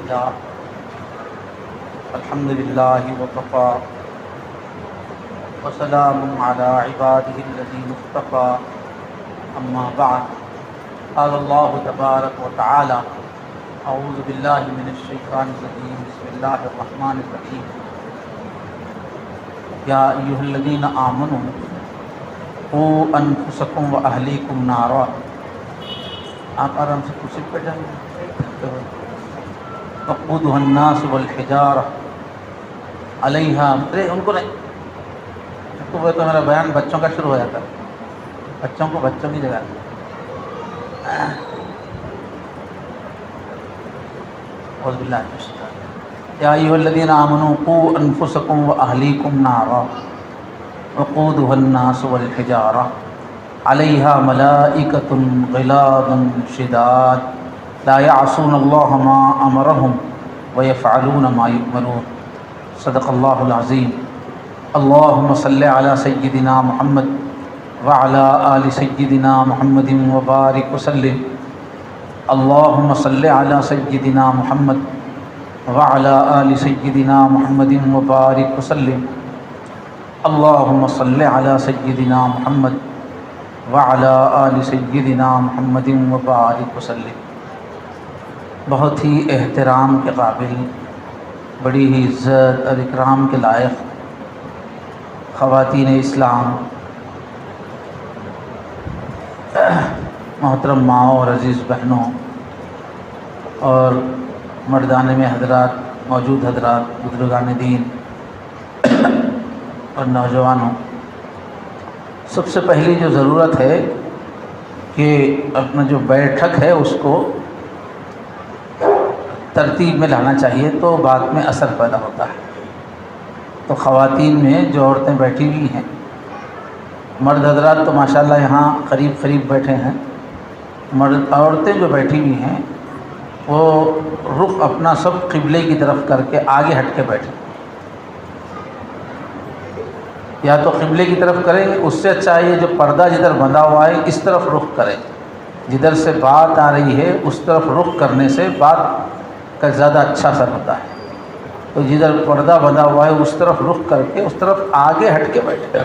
لله الحمد لله وكفى وسلام على عباده الذين اصطفى أما بعد قال الله تبارك وتعالى أعوذ بالله من الشيطان الرجيم بسم الله الرحمن الرحيم يا أيها الذين آمنوا قوا أنفسكم وأهليكم نارا. آپ آرام سے کرسی پہ جائیں گے. وقودها الناس والحجارة علیہا ان کو نہیں تو میرا بیان بچوں کا شروع ہو جاتا ہے. بچوں کو بچوں کی جگہ اعوذ باللہ من الشیطان. یا ایھا الذین آمنوا قوا انفسکم واہلیکم نارا وقودها الناس والحجارة علیہا ملائکۃ غلاظ شداد لا يعصون اللہ ما امرهم ويفعلون ما يؤمرون. صدق اللہ العظیم. اللہم صل علی سیدنا محمد وعلی آل سیدنا محمد وبارک وسلم. اللہم صل علی سیدنا محمد وعلی آل سیدنا محمد وبارک وسلم. اللہم صل علی سیدنا محمد وعلی آل سیدنا محمد وبارک وسلم. بہت ہی احترام کے قابل، بڑی ہی عزت اور اکرام کے لائق خواتین اسلام، محترم ماؤں اور عزیز بہنوں اور مردان میں حضرات، موجود حضرات، بزرگان دین اور نوجوانوں، سب سے پہلی جو ضرورت ہے کہ اپنا جو بیٹھک ہے اس کو ترتیب میں لانا چاہیے، تو بعد میں اثر پیدا ہوتا ہے. تو خواتین میں جو عورتیں بیٹھی ہوئی ہیں، مرد حضرات تو ماشاءاللہ یہاں قریب بیٹھے ہیں، عورتیں جو بیٹھی ہوئی ہیں وہ رخ اپنا سب قبلے کی طرف کر کے آگے ہٹ کے بیٹھیں. یا تو قبلے کی طرف کریں، اس سے اچھا ہے جو پردہ جدھر بندھا ہوا ہے اس طرف رخ کریں. جدھر سے بات آ رہی ہے اس طرف رخ کرنے سے بات کا زیادہ اچھا اثر ہوتا ہے. تو جدھر پردہ بندھا ہوا ہے اس طرف رخ کر کے اس طرف آگے ہٹ کے بیٹھے.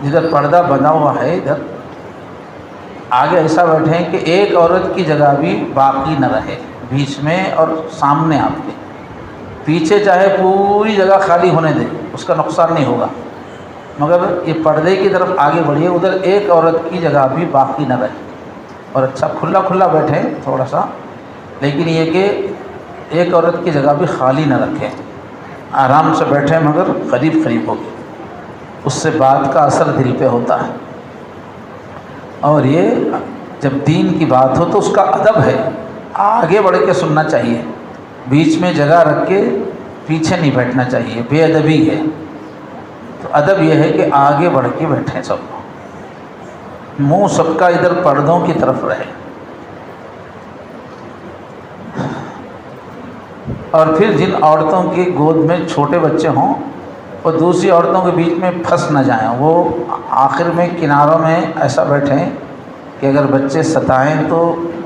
جدھر پردہ بندھا ہوا ہے ادھر آگے ایسا بیٹھیں کہ ایک عورت کی جگہ بھی باقی نہ رہے بیچ میں اور سامنے آپ کے. پیچھے چاہے پوری جگہ خالی ہونے دیں، اس کا نقصان نہیں ہوگا، مگر یہ پردے کی طرف آگے بڑھیے، ادھر ایک عورت کی جگہ بھی باقی نہ رہے. اور اچھا کھلا بیٹھیں تھوڑا سا، لیکن یہ کہ ایک عورت کی جگہ بھی خالی نہ رکھیں. آرام سے بیٹھیں مگر قریب ہوگی، اس سے بات کا اثر دل پہ ہوتا ہے. اور یہ جب دین کی بات ہو تو اس کا ادب ہے، آگے بڑھ کے سننا چاہیے، بیچ میں جگہ رکھ کے پیچھے نہیں بیٹھنا چاہیے، بے ادبی ہے. تو ادب یہ ہے کہ آگے بڑھ کے بیٹھیں، سب منہ سب کا ادھر پردوں کی طرف رہے. اور پھر جن عورتوں کی گود میں چھوٹے بچے ہوں وہ دوسری عورتوں کے بیچ میں پھنس نہ جائیں، وہ آخر میں کناروں میں ایسا بیٹھیں کہ اگر بچے ستائیں تو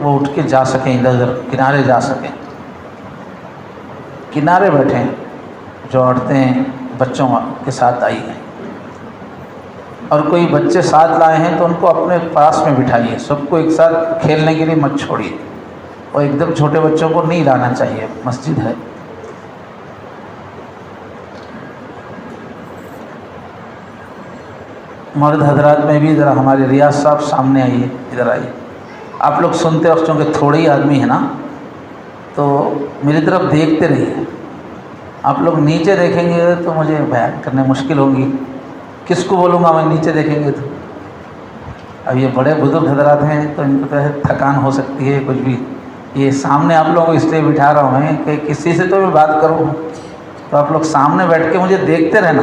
وہ اٹھ کے جا سکیں، ادھر کنارے جا سکیں. کنارے بیٹھیں جو عورتیں بچوں کے ساتھ آئی ہیں. اور کوئی بچے ساتھ لائے ہیں تو ان کو اپنے پاس میں بٹھائیے، سب کو ایک ساتھ کھیلنے کے لیے مت چھوڑیے. اور ایک دم چھوٹے بچوں کو نہیں لانا چاہیے، مسجد ہے. مرد حضرات میں بھی ذرا ہمارے ریاض صاحب سامنے آئیے، ادھر آئیے. آپ لوگ سنتے وقت چونکہ تھوڑے ہی آدمی ہیں نا تو میری طرف دیکھتے رہیے. آپ لوگ نیچے دیکھیں گے تو مجھے بیان کرنے مشکل ہوگی، کس کو بولوں گا میں نیچے دیکھیں گے تو. اب یہ بڑے بزرگ حضرات ہیں تو ان کو تھکان ہو سکتی ہے کچھ بھی. یہ سامنے آپ لوگوں کو اس لیے بٹھا رہا ہوں کہ کسی سے تو میں بات کروں تو آپ لوگ سامنے بیٹھ کے مجھے دیکھتے رہنا.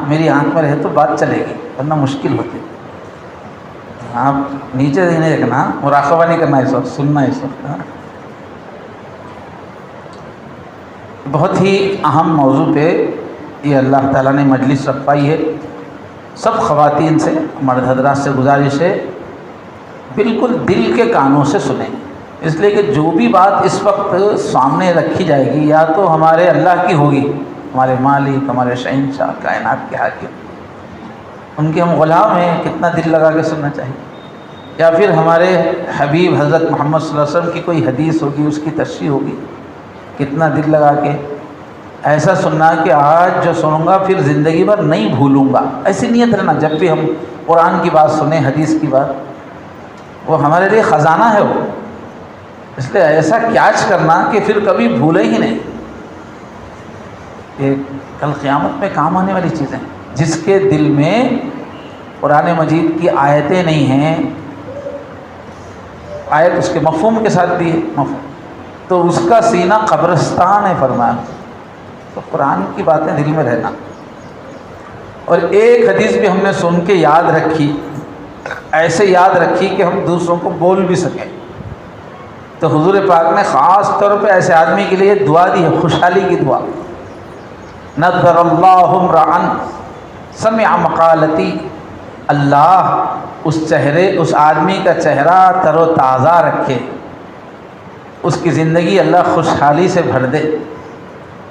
میری آنکھ میں رہے تو بات چلے گی، ورنہ مشکل ہوتی. آپ نیچے نہیں دیکھنا، مراقبہ نہیں کرنا، اس وقت سننا. اس وقت بہت ہی اہم موضوع پہ یہ اللہ تعالیٰ نے مجلس رکھوائی ہے. سب خواتین سے، مرد حضرات سے گزارش ہے بالکل دل کے کانوں سے سنیں. اس لیے کہ جو بھی بات اس وقت سامنے رکھی جائے گی یا تو ہمارے اللہ کی ہوگی، ہمارے مالک، ہمارے شہنشاہ، کائنات کے حاکم، ان کے ہم غلام ہیں، کتنا دل لگا کے سننا چاہیے، یا پھر ہمارے حبیب حضرت محمد صلی اللہ علیہ وسلم کی کوئی حدیث ہوگی، اس کی تشریح ہوگی، کتنا دل لگا کے ایسا سننا کہ آج جو سنوں گا پھر زندگی بھر نہیں بھولوں گا، ایسی نیت رہنا۔ جب بھی ہم قرآن کی بات سنیں، حدیث کی بات، وہ ہمارے لیے خزانہ ہے وہ، اس لیے ایسا کیچ کرنا کہ پھر کبھی بھولے ہی نہیں۔ یہ کل قیامت میں کام آنے والی چیزیں، جس کے دل میں قرآن مجید کی آیتیں نہیں ہیں، آیت اس کے مفہوم کے ساتھ بھی ہے، مفہوم تو اس کا سینہ قبرستان ہے فرمایا۔ تو قرآن کی باتیں دل میں رہنا، اور ایک حدیث بھی ہم نے سن کے یاد رکھی، ایسے یاد رکھی کہ ہم دوسروں کو بول بھی سکیں، تو حضور پاک نے خاص طور پہ ایسے آدمی کے لیے دعا دی ہے، خوشحالی کی دعا، نظر اللہ امرأ سمع مقالتی، اللہ اس آدمی کا چہرہ تر و تازہ رکھے، اس کی زندگی اللہ خوشحالی سے بھر دے،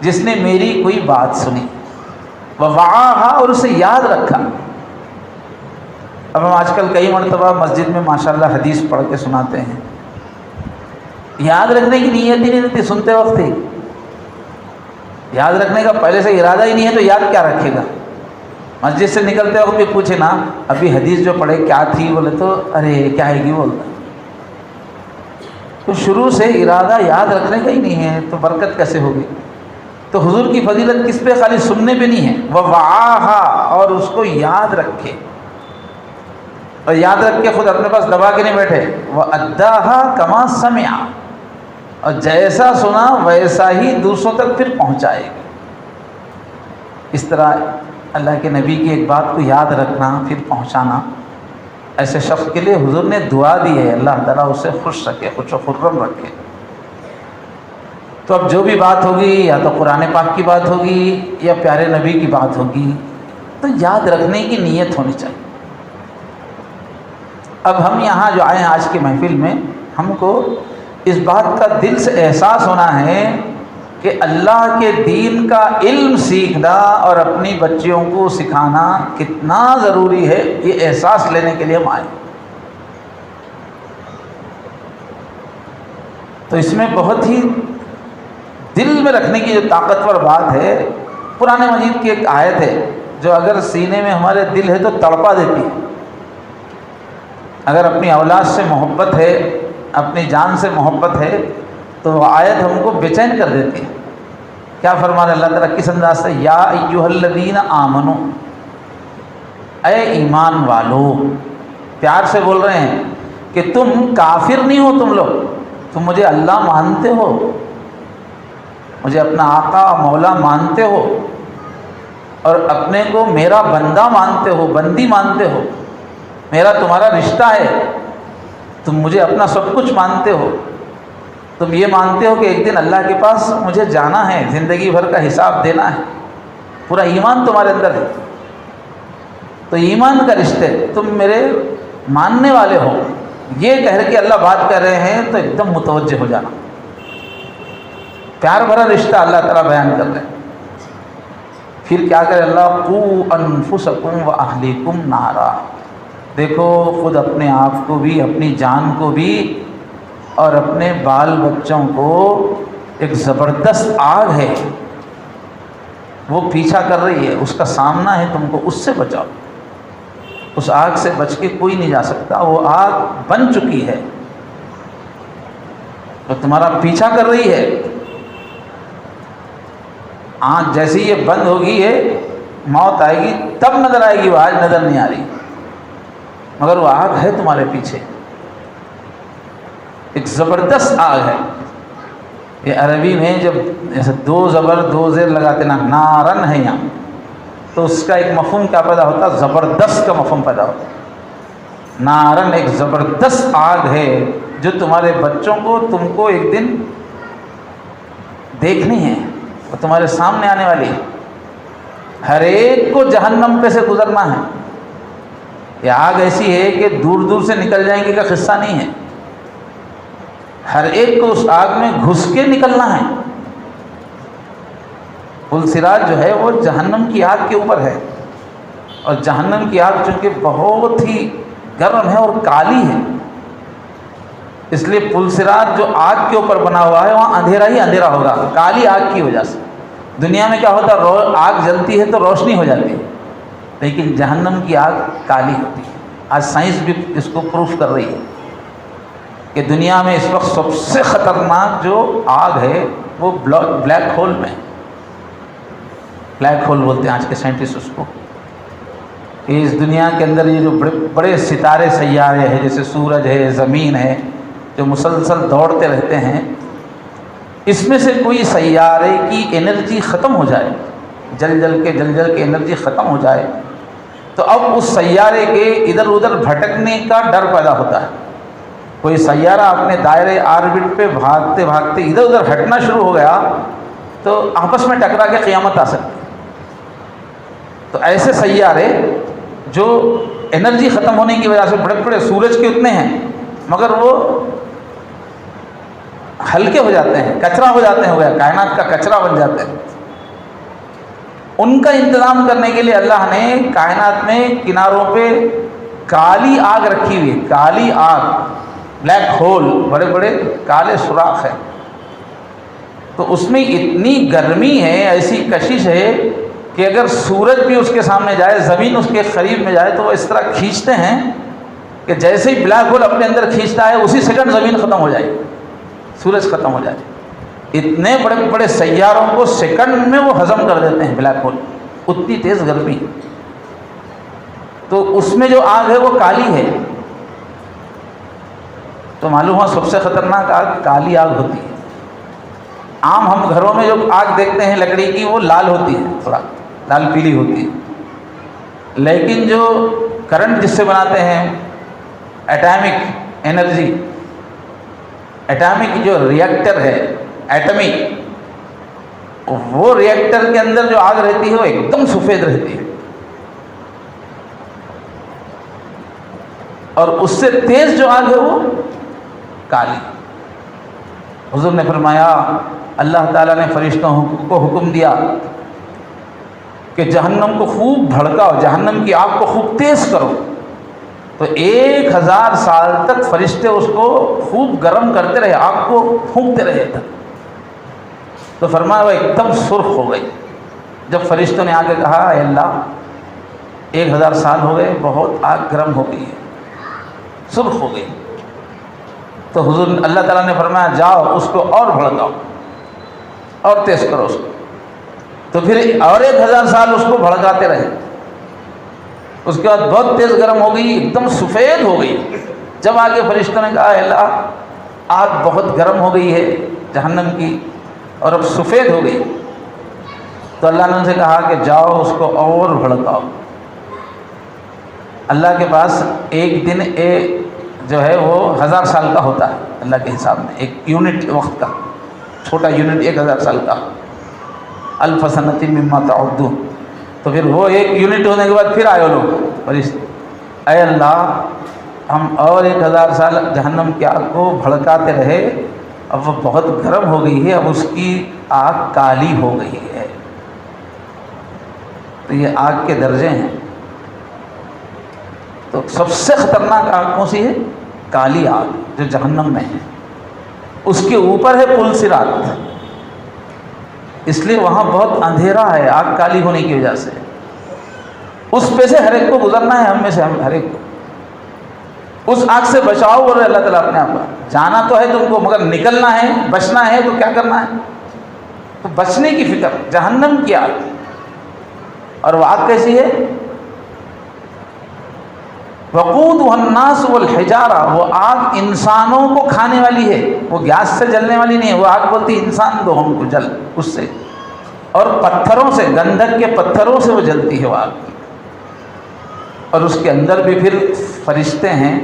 جس نے میری کوئی بات سنی، ووعاہا، اور اسے یاد رکھا۔ اب ہم آج کل کئی مرتبہ مسجد میں ماشاءاللہ حدیث پڑھ کے سناتے ہیں، یاد رکھنے کی نیت ہی نہیں رہتی سنتے وقت ہی، یاد رکھنے کا پہلے سے ارادہ ہی نہیں ہے تو یاد کیا رکھے گا؟ مسجد سے نکلتے وقت بھی پوچھے نا ابھی حدیث جو پڑھے کیا تھی، بولے تو ارے کیا ہے گی بولتا، تو شروع سے ارادہ یاد رکھنے کا ہی نہیں ہے تو برکت کیسے ہوگی؟ تو حضور کی فضیلت کس پہ؟ خالی سننے پہ نہیں ہے، ووعاہا، اور اس کو یاد رکھے، اور یاد رکھ کے خود اپنے پاس دبا کے نہیں بیٹھے، وَأَدَّاهَا كَمَا سَمِعَ، اور جیسا سنا ویسا ہی دوسروں تک پھر پہنچائے گا۔ اس طرح اللہ کے نبی کی ایک بات کو یاد رکھنا پھر پہنچانا، ایسے شخص کے لیے حضور نے دعا دی ہے، اللہ تعالیٰ اسے خوش رکھے، خوش و خرم رکھے۔ تو اب جو بھی بات ہوگی، یا تو قرآن پاک کی بات ہوگی یا پیارے نبی کی بات ہوگی، تو یاد رکھنے کی نیت ہونی چاہیے۔ اب ہم یہاں جو آئے ہیں آج کی محفل میں، ہم کو اس بات کا دل سے احساس ہونا ہے کہ اللہ کے دین کا علم سیکھنا اور اپنی بچیوں کو سکھانا کتنا ضروری ہے، یہ احساس لینے کے لیے ہم آئے۔ تو اس میں بہت ہی دل میں رکھنے کی جو طاقتور بات ہے، قرآن مجید کی ایک آیت ہے جو اگر سینے میں ہمارے دل ہے تو تڑپا دیتی ہے۔ اگر اپنی اولاد سے محبت ہے، اپنی جان سے محبت ہے، تو وہ آیت ہم کو بے چین کر دیتی ہے۔ کیا فرمان اللہ تعالیٰ کس انداز سے؟ یا ایھا الذین آمنو، اے ایمان والو، پیار سے بول رہے ہیں کہ تم کافر نہیں ہو، تم لوگ، تم مجھے اللہ مانتے ہو، مجھے اپنا آقا مولا مانتے ہو، اور اپنے کو میرا بندہ مانتے ہو، بندی مانتے ہو، میرا تمہارا رشتہ ہے، تم مجھے اپنا سب کچھ مانتے ہو، تم یہ مانتے ہو کہ ایک دن اللہ کے پاس مجھے جانا ہے، زندگی بھر کا حساب دینا ہے، پورا ایمان تمہارے اندر ہے، تو ایمان کا رشتے تم میرے ماننے والے ہو، یہ کہہ کے اللہ بات کر رہے ہیں تو ایک دم متوجہ ہو جانا۔ پیار بھرا رشتہ اللہ تعالیٰ بیان کر رہے ہیں۔ پھر کیا کرے اللہ؟ قُوا أَنفُسَكُمْ وَأَهْلِيكُمْ نَارًا، دیکھو خود اپنے آپ کو بھی، اپنی جان کو بھی، اور اپنے بال بچوں کو ایک زبردست آگ ہے، وہ پیچھا کر رہی ہے، اس کا سامنا ہے، تم کو اس سے بچاؤ، اس آگ سے بچ کے کوئی نہیں جا سکتا، وہ آگ بن چکی ہے، تو تمہارا پیچھا کر رہی ہے۔ آنکھ جیسے ہی یہ بند ہوگی ہے، موت آئے گی تب نظر آئے گی، وہ آج نظر نہیں آ رہی، مگر وہ آگ ہے تمہارے پیچھے، ایک زبردست آگ ہے۔ یہ عربی میں جب جیسے دو زبر دو زیر لگاتے نا، نارن ہے یہاں، تو اس کا ایک مفہوم کیا پیدا ہوتا؟ زبردست کا مفہوم پیدا ہوتا۔ نارن ایک زبردست آگ ہے جو تمہارے بچوں کو، تم کو ایک دن دیکھنی ہے، وہ تمہارے سامنے آنے والی ہے، ہر ایک کو جہنم پہ سے گزرنا ہے۔ یہ آگ ایسی ہے کہ دور دور سے نکل جائیں گے کا قصہ نہیں ہے، ہر ایک کو اس آگ میں گھس کے نکلنا ہے۔ پل صراط جو ہے وہ جہنم کی آگ کے اوپر ہے، اور جہنم کی آگ چونکہ بہت ہی گرم ہے اور کالی ہے، اس لیے پل صراط جو آگ کے اوپر بنا ہوا ہے وہاں اندھیرا ہی اندھیرا ہوگا، کالی آگ کی وجہ سے۔ دنیا میں کیا ہوتا ہے، آگ جلتی ہے تو روشنی ہو جاتی ہے، لیکن جہنم کی آگ کالی ہوتی ہے۔ آج سائنس بھی اس کو پروف کر رہی ہے کہ دنیا میں اس وقت سب سے خطرناک جو آگ ہے وہ بلیک ہول میں، بلیک ہول بولتے ہیں آج کے سائنٹسٹ اس کو، کہ اس دنیا کے اندر یہ جو بڑے بڑے ستارے سیارے ہیں، جیسے سورج ہے، زمین ہے، جو مسلسل دوڑتے رہتے ہیں، اس میں سے کوئی سیارے کی انرجی ختم ہو جائے، جل جل کے انرجی ختم ہو جائے، تو اب اس سیارے کے ادھر ادھر بھٹکنے کا ڈر پیدا ہوتا ہے۔ کوئی سیارہ اپنے دائرے آربٹ پہ بھاگتے بھاگتے ادھر ادھر ہٹنا شروع ہو گیا تو آپس میں ٹکرا کے قیامت آ سکتی ہے۔ تو ایسے سیارے جو انرجی ختم ہونے کی وجہ سے بڑے بڑے سورج کے اتنے ہیں مگر وہ ہلکے ہو جاتے ہیں، کچرا ہو جاتے ہیں، ہو گیا کائنات کا کچرا بن جاتے ہیں، ان کا انتظام کرنے کے لیے اللہ نے کائنات میں کناروں پہ کالی آگ رکھی ہوئی ہے، کالی آگ، بلیک ہول، بڑے بڑے کالے سوراخ ہیں۔ تو اس میں اتنی گرمی ہے، ایسی کشش ہے کہ اگر سورج بھی اس کے سامنے جائے، زمین اس کے قریب میں جائے تو وہ اس طرح کھینچتے ہیں کہ جیسے ہی بلیک ہول اپنے اندر کھینچتا ہے اسی سیکنڈ زمین ختم ہو جائے، سورج ختم ہو جائے۔ اتنے بڑے بڑے سیاروں کو سیکنڈ میں وہ ہضم کر دیتے ہیں بلیک ہول، اتنی تیز گرمی۔ تو اس میں جو آگ ہے وہ کالی ہے، تو معلوم ہوا سب سے خطرناک آگ کالی آگ ہوتی ہے۔ عام ہم گھروں میں جو آگ دیکھتے ہیں لکڑی کی وہ لال ہوتی ہے، تھوڑا لال پیلی ہوتی ہے، لیکن جو کرنٹ جس سے بناتے ہیں ایٹامک انرجی، ایٹامک جو ریئیکٹر ہے ایٹمی، وہ ریئیکٹر کے اندر جو آگ رہتی ہے وہ ایک دم سفید رہتی ہے، اور اس سے تیز جو آگ ہے وہ کالی۔ حضور نے فرمایا اللہ تعالیٰ نے فرشتوں کو حکم دیا کہ جہنم کو خوب بھڑکاؤ، جہنم کی آگ کو خوب تیز کرو، تو 1000 سال تک فرشتے اس کو خوب گرم کرتے رہے، آگ کو پھونکتے رہے تک۔ تو فرمایا وہ ایک دم سرخ ہو گئی۔ جب فرشتوں نے آ کے کہا اے اللہ 1000 سال ہو گئے، بہت آگ گرم ہو گئی ہے، سرخ ہو گئی، تو حضور اللہ تعالیٰ نے فرمایا جاؤ اس کو اور بھڑکاؤ اور تیز کرو اس کو۔ تو پھر اور 1000 سال اس کو بھڑکاتے رہے، اس کے بعد بہت تیز گرم ہو گئی، ایک دم سفید ہو گئی۔ جب آگے فرشتوں نے کہا اے اللہ آگ بہت گرم ہو گئی ہے جہنم کی اور اب سفید ہو گئی، تو اللہ نے ان سے کہا کہ جاؤ اس کو اور بھڑکاؤ۔ اللہ کے پاس ایک دن جو ہے وہ 1000 سال کا ہوتا ہے اللہ کے حساب میں، ایک یونٹ وقت کا، چھوٹا یونٹ 1000 سال کا، الف سنۃ مما تعدون۔ تو پھر وہ ایک یونٹ ہونے کے بعد پھر آئے لوگ فرشتے، اے اللہ ہم اور 1000 سال جہنم کی آگ کو بھڑکاتے رہے، اب وہ بہت گرم ہو گئی ہے، اب اس کی آگ کالی ہو گئی ہے۔ تو یہ آگ کے درجے ہیں۔ تو سب سے خطرناک آگ کون سی ہے؟ کالی آگ جو جہنم میں ہے، اس کے اوپر ہے پل صراط، اس لیے وہاں بہت اندھیرا ہے آگ کالی ہونے کی وجہ سے۔ اس پہ سے ہر ایک کو گزرنا ہے، ہم میں سے ہر ایک کو اس آگ سے بچاؤ بول رہے اللہ تعالیٰ اپنے آپ کا۔ جانا تو ہے تم کو مگر نکلنا ہے، بچنا ہے، تو کیا کرنا ہے؟ تو بچنے کی فکر، جہنم کی آگ۔ اور وہ آگ کیسی ہے؟ وقودها الناس والحجارہ، وہ آگ انسانوں کو کھانے والی ہے، وہ گیس سے جلنے والی نہیں ہے، وہ آگ بولتی انسان دو ہم کو جل اس سے، اور پتھروں سے، گندھک کے پتھروں سے وہ جلتی ہے وہ آگ، اور اس کے اندر بھی پھر فرشتے ہیں،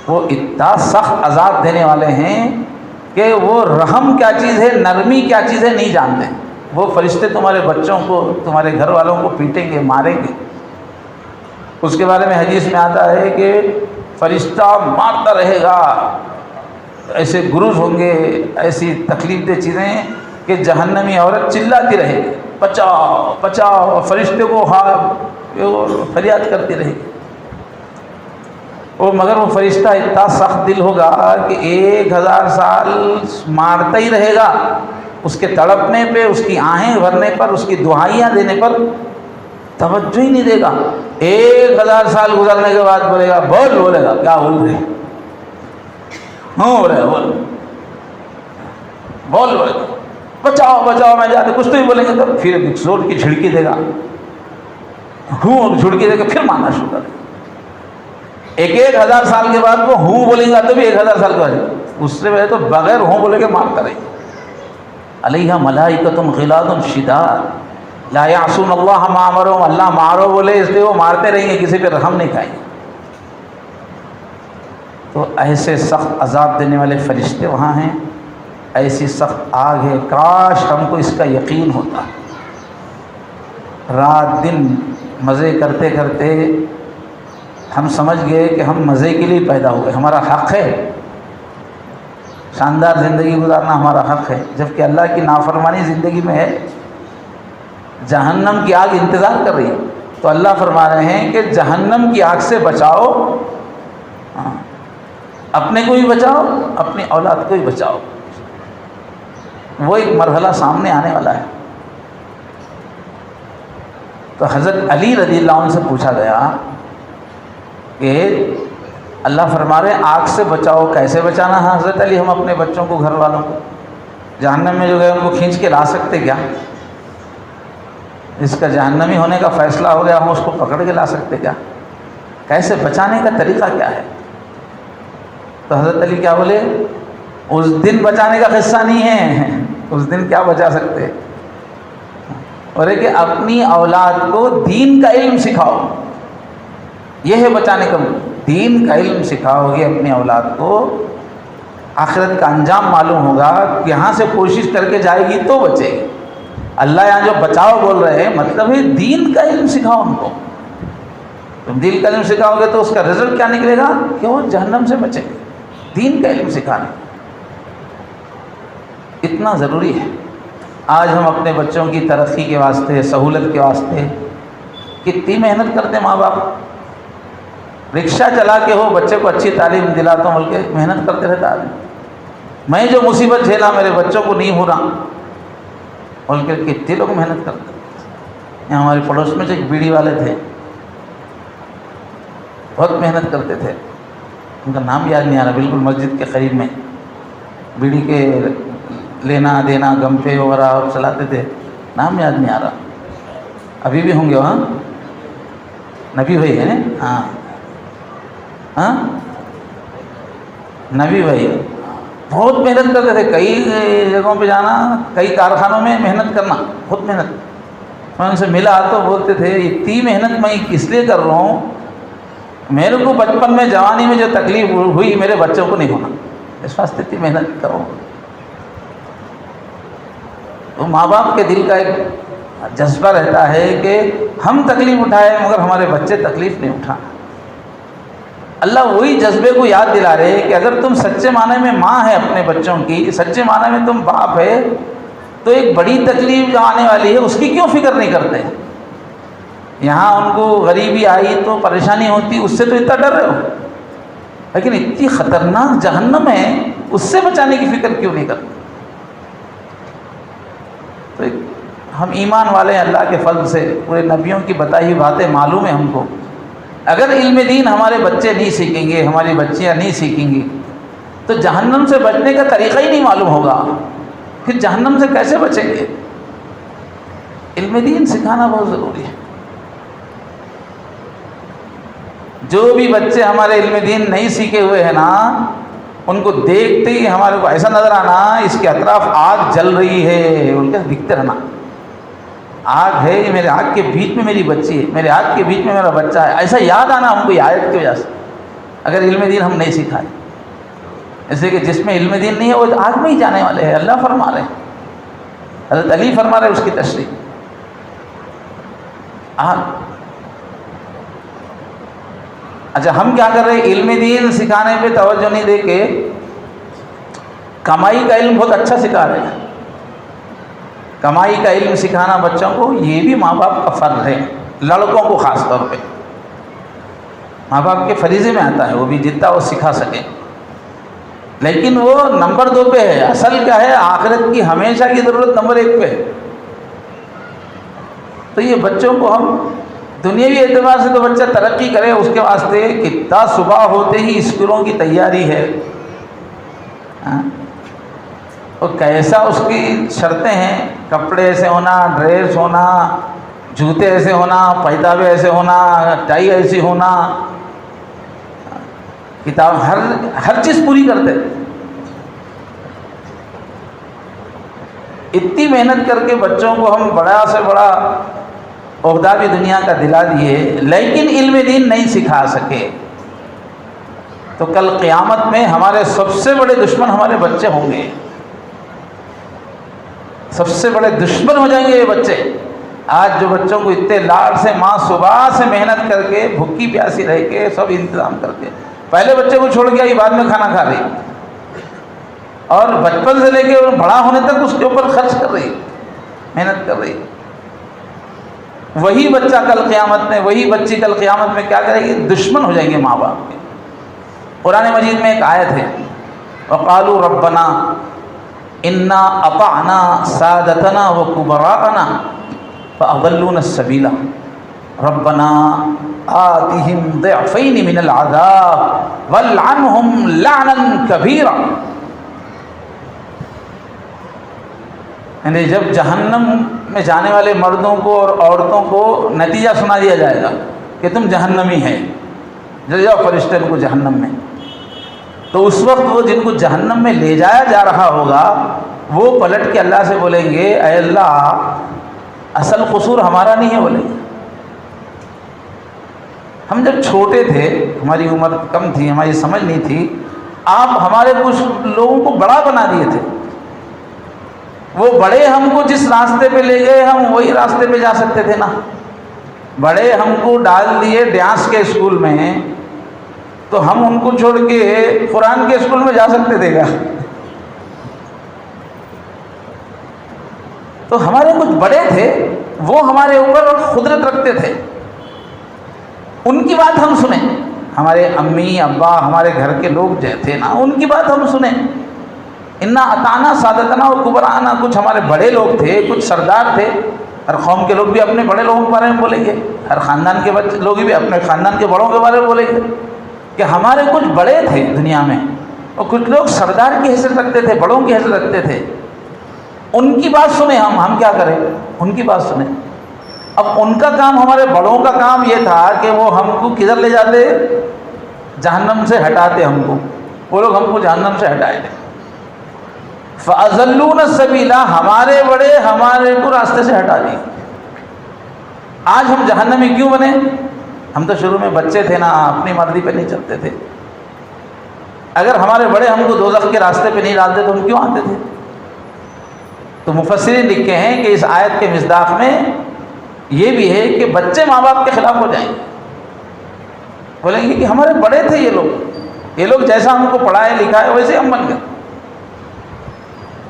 وہ اتنا سخت عذاب دینے والے ہیں کہ وہ رحم کیا چیز ہے، نرمی کیا چیز ہے نہیں جانتے۔ وہ فرشتے تمہارے بچوں کو، تمہارے گھر والوں کو پیٹیں گے، ماریں گے۔ اس کے بارے میں حدیث میں آتا ہے کہ فرشتہ مارتا رہے گا ایسے گروز ہوں گے، ایسی تکلیف دہ چیزیں کہ جہنمی عورت چلاتی رہے گی بچاؤ بچاؤ، اور فرشتے کو فریاد کرتی رہے گی۔ مگر وہ فرشتہ اتنا سخت دل ہوگا کہ 1000 سال مارتا ہی رہے گا، اس کے تڑپنے پہ، اس کی آہیں بھرنے پر، اس کی دعائیاں دینے پر توجہ ہی نہیں دے گا۔ 1000 سال گزرنے کے بعد بولے گا بولے گا کیا بول رہے ہو رہے بول بچاؤ بچاؤ، میں جاتے کچھ تو ہی بولیں گے، تو پھر ایک زور کی جھڑکی دے گا، جھڑکی دے گا، پھر ماننا شروع کر دے گا۔ 1000 سال کے بعد وہ ہوں بولیں گا تو بھی 1000 سال کے بعد، اس سے پہلے تو بغیر ہوں بولے کے مارتا رہے گا۔ علیہ ملائکۃ غلاظ شداد لا یعصون اللہ ما امرهم، اللہ مارو بولے اس لیے وہ مارتے رہیں گے، کسی پہ رحم نہیں کھائیں گے۔ تو ایسے سخت عذاب دینے والے فرشتے وہاں ہیں، ایسی سخت آگ ہے، کاش ہم کو اس کا یقین ہوتا۔ رات دن مزے کرتے کرتے ہم سمجھ گئے کہ ہم مزے کے لیے پیدا ہوئے، ہمارا حق ہے، شاندار زندگی گزارنا ہمارا حق ہے، جبکہ اللہ کی نافرمانی زندگی میں ہے، جہنم کی آگ انتظار کر رہی ہے۔ تو اللہ فرما رہے ہیں کہ جہنم کی آگ سے بچاؤ، اپنے کو بھی بچاؤ، اپنی اولاد کو بھی بچاؤ۔ وہ ایک مرحلہ سامنے آنے والا ہے۔ تو حضرت علی رضی اللہ عنہ سے پوچھا گیا کہ اللہ فرما رہے ہیں آگ سے بچاؤ، کیسے بچانا ہے حضرت علی؟ ہم اپنے بچوں کو، گھر والوں کو جہنم میں جو گئے ان کو کھینچ کے لا سکتے کیا؟ جس کا جہنمی ہونے کا فیصلہ ہو گیا ہم اس کو پکڑ کے لا سکتے کیا؟ کیسے بچانے کا طریقہ کیا ہے؟ تو حضرت علی کیا بولے؟ اس دن بچانے کا قصہ نہیں ہے، اس دن کیا بچا سکتے، اور کہ اپنی اولاد کو دین کا علم سکھاؤ، یہ ہے بچانے کا۔ دین کا علم سکھاؤ گے اپنی اولاد کو، آخرت کا انجام معلوم ہوگا، یہاں سے کوشش کر کے جائے گی تو بچے گی۔ اللہ یہاں جو بچاؤ بول رہے ہیں مطلب ہے دین کا علم سکھاؤ ان کو۔ تم دین کا علم سکھاؤ گے تو اس کا رزلٹ کیا نکلے گا کہ وہ جہنم سے بچے گے۔ دین کا علم سکھانا اتنا ضروری ہے۔ آج ہم اپنے بچوں کی ترقی کے واسطے، سہولت کے واسطے کتنی محنت کرتے ہیں ماں باپ۔ رکشہ چلا کے ہو بچے کو اچھی تعلیم دلاتا ہوں بول کے محنت کرتے رہتا آدمی۔ میں جو مصیبت جھیلا میرے بچوں کو نہیں ہو رہا بول کے کتنے لوگ محنت کرتے ہیں۔ یہاں ہمارے پڑوس میں جو ایک بیڑی والے تھے، بہت محنت کرتے تھے، ان کا نام یاد نہیں آ رہا، بالکل مسجد کے قریب میں بیڑی کے لینا دینا گمپے وغیرہ چلاتے تھے، نام یاد نہیں آ رہا، ابھی بھی ہوں گے وہاں، نبی بھائی ہے نا؟ ہاں نبی بھائی بہت محنت کرتے تھے، کئی جگہوں پہ جانا، کئی کارخانوں میں محنت کرنا، بہت محنت۔ میں ان سے ملا تو بولتے تھے اتنی محنت میں اس لیے کر رہا ہوں، میرے کو بچپن میں جوانی میں جو تکلیف ہوئی میرے بچوں کو نہیں ہونا، اس واسطے اتنی محنت کرو۔ تو ماں باپ کے دل کا ایک جذبہ رہتا ہے کہ ہم تکلیف اٹھائے مگر ہمارے بچے تکلیف نہیں اٹھانا۔ اللہ وہی جذبے کو یاد دلا رہے کہ اگر تم سچے معنی میں ماں ہے اپنے بچوں کی، سچے معنی میں تم باپ ہے، تو ایک بڑی تکلیف جو آنے والی ہے اس کی کیوں فکر نہیں کرتے؟ یہاں ان کو غریبی آئی تو پریشانی ہوتی، اس سے تو اتنا ڈر رہے ہو، لیکن اتنی خطرناک جہنم ہے اس سے بچانے کی فکر کیوں نہیں کرتے؟ تو ہم ایمان والے ہیں اللہ کے فضل سے، پورے نبیوں کی بتائی ہوئی باتیں معلوم ہے ہم کو۔ اگر علم دین ہمارے بچے نہیں سیکھیں گے، ہماری بچیاں نہیں سیکھیں گی، تو جہنم سے بچنے کا طریقہ ہی نہیں معلوم ہوگا، پھر جہنم سے کیسے بچیں گے؟ علم دین سکھانا بہت ضروری ہے۔ جو بھی بچے ہمارے علم دین نہیں سیکھے ہوئے ہیں نا، ان کو دیکھتے ہی ہمارے کو ایسا نظر آنا اس کے اطراف آگ جل رہی ہے، ان کے دکھتے رہنا آگ ہے، یہ میرے آگ کے بیچ میں میری بچی ہے، میرے آگ کے بیچ میں میرا بچہ ہے، ایسا یاد آنا ہم کو یہ آیت کی وجہ سے، اگر علم دین ہم نہیں سکھائے۔ اس لیے کہ جس میں علم دین نہیں ہے وہ آگ میں ہی جانے والے ہیں، اللہ فرما رہے ہیں، حضرت علی فرما رہے ہیں اس کی تشریح آگ۔ اچھا ہم کیا کر رہے ہیں؟ علم دین سکھانے پہ توجہ نہیں دے کے کمائی کا علم بہت اچھا سکھا رہے ہیں. کمائی کا علم سکھانا بچوں کو یہ بھی ماں باپ کا فرض ہے، لڑکوں کو خاص طور پہ ماں باپ کے فریضے میں آتا ہے، وہ بھی جتنا وہ سکھا سکے. لیکن وہ نمبر 2 پہ ہے. اصل کیا ہے؟ آخرت کی ہمیشہ کی ضرورت نمبر 1 پہ ہے. تو یہ بچوں کو ہم دنیاوی اعتبار سے تو بچہ ترقی کرے، اس کے واسطے کتنا صبح ہوتے ہی اسکولوں کی تیاری ہے، اور کیسا اس کی شرطیں ہیں، کپڑے ایسے ہونا، ڈریس ہونا، جوتے ایسے ہونا، پیجامے ایسے ہونا، ٹائی ایسی ہونا، کتاب ہر چیز پوری کرتے. اتنی محنت کر کے بچوں کو ہم بڑا سے بڑا عہدہ بھی دنیا کا دلا دیے، لیکن علم دین نہیں سکھا سکے، تو کل قیامت میں ہمارے سب سے بڑے دشمن ہمارے بچے ہوں گے. سب سے بڑے دشمن ہو جائیں گے یہ بچے. آج جو بچوں کو اتنے لاڈ سے ماں صبح سے محنت کر کے بھوکی پیاسی رہ کے سب انتظام کر کے، پہلے بچے کو چھوڑ کے آئی، بعد میں کھانا کھا رہی، اور بچپن سے لے کے بڑا ہونے تک اس کے اوپر خرچ کر رہی، محنت کر رہی. وہی بچہ کل قیامت میں، وہی بچی کل قیامت میں کیا کرے گی؟ دشمن ہو جائیں گے ماں باپ کے. قرآن مجید میں ایک آیت ہے، وقالوا ربنا انا اطعنا سادتنا وکبراءنا فاضلونا السبیل ربنا آتهم ضعفین من العذاب والعنهم لعنا کبیرا. یعنی جب جہنم میں جانے والے مردوں کو اور عورتوں کو نتیجہ سنا دیا جائے گا کہ تم جہنمی ہیں، جل جاؤ فرشتے کو جہنم میں، تو اس وقت وہ جن کو جہنم میں لے جایا جا رہا ہوگا وہ پلٹ کے اللہ سے بولیں گے اے اللہ اصل قصور ہمارا نہیں ہے. بولیں گے ہم جب چھوٹے تھے، ہماری عمر کم تھی، ہماری سمجھ نہیں تھی، آپ ہمارے کچھ لوگوں کو بڑا بنا دیے تھے. وہ بڑے ہم کو جس راستے پہ لے گئے ہم وہی راستے پہ جا سکتے تھے نا. بڑے ہم کو ڈال دیے ڈانس کے اسکول میں، تو ہم ان کو چھوڑ کے قرآن کے اسکول میں جا سکتے تھے کیا؟ تو ہمارے کچھ بڑے تھے، وہ ہمارے اوپر قدرت رکھتے تھے، ان کی بات ہم سنیں. ہمارے امی ابا ہمارے گھر کے لوگ جو تھے نا، ان کی بات ہم سنیں. انا اطعنا سادتنا وکبراءنا، کچھ ہمارے بڑے لوگ تھے، کچھ سردار تھے. ہر قوم کے لوگ بھی اپنے بڑے لوگوں کے بارے میں بولیں گے، ہر خاندان کے لوگ بھی اپنے خاندان کے بڑوں کے بارے میں بولیں گے کہ ہمارے کچھ بڑے تھے دنیا میں، اور کچھ لوگ سردار کی حیثیت رکھتے تھے، بڑوں کی حیثیت رکھتے تھے. ان کی بات سنیں. ہم کیا کریں؟ ان کی بات سنیں. اب ان کا کام، ہمارے بڑوں کا کام یہ تھا کہ وہ ہم کو کدھر لے جاتے؟ جہنم سے ہٹاتے ہم کو. وہ لوگ ہم کو جہنم سے ہٹائے تھے. فَأَضَلُّونَ السَّبِيلَ، ہمارے بڑے ہمارے کو راستے سے ہٹا دیے. آج ہم جہنمی کیوں بنے؟ ہم تو شروع میں بچے تھے نا، اپنی مرضی پہ نہیں چلتے تھے. اگر ہمارے بڑے ہم کو دوزخ کے راستے پہ نہیں ڈالتے تو ہم کیوں آتے تھے؟ تو مفسرین لکھے ہیں کہ اس آیت کے مصداق میں یہ بھی ہے کہ بچے ماں باپ کے خلاف ہو جائیں گے، بولیں گے کہ ہمارے بڑے تھے یہ لوگ جیسا ہم کو پڑھائے لکھائے ویسے ہم بن گئے.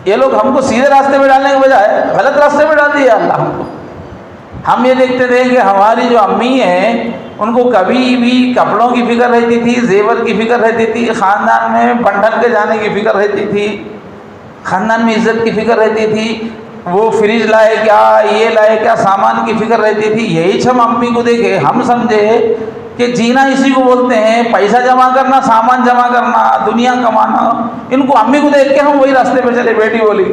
یہ لوگ ہم کو سیدھے راستے پہ ڈالنے کے بجائے غلط راستے پہ ڈال دیا اللہ ہم کو. ہم یہ دیکھتے تھے کہ ہماری جو امی ہیں ان کو کبھی بھی کپڑوں کی فکر رہتی تھی، زیور کی فکر رہتی تھی، خاندان میں بنڈھل کے جانے کی فکر رہتی تھی، خاندان میں عزت کی فکر رہتی تھی، وہ فریج لائے کیا، یہ لائے کیا، سامان کی فکر رہتی تھی. یہی ہم امی کو دیکھے ہم سمجھے کہ جینا اسی کو بولتے ہیں، پیسہ جمع کرنا، سامان جمع کرنا، دنیا کمانا. ان کو امی کو دیکھ کے ہم وہی راستے پہ چلے. بیٹی بولی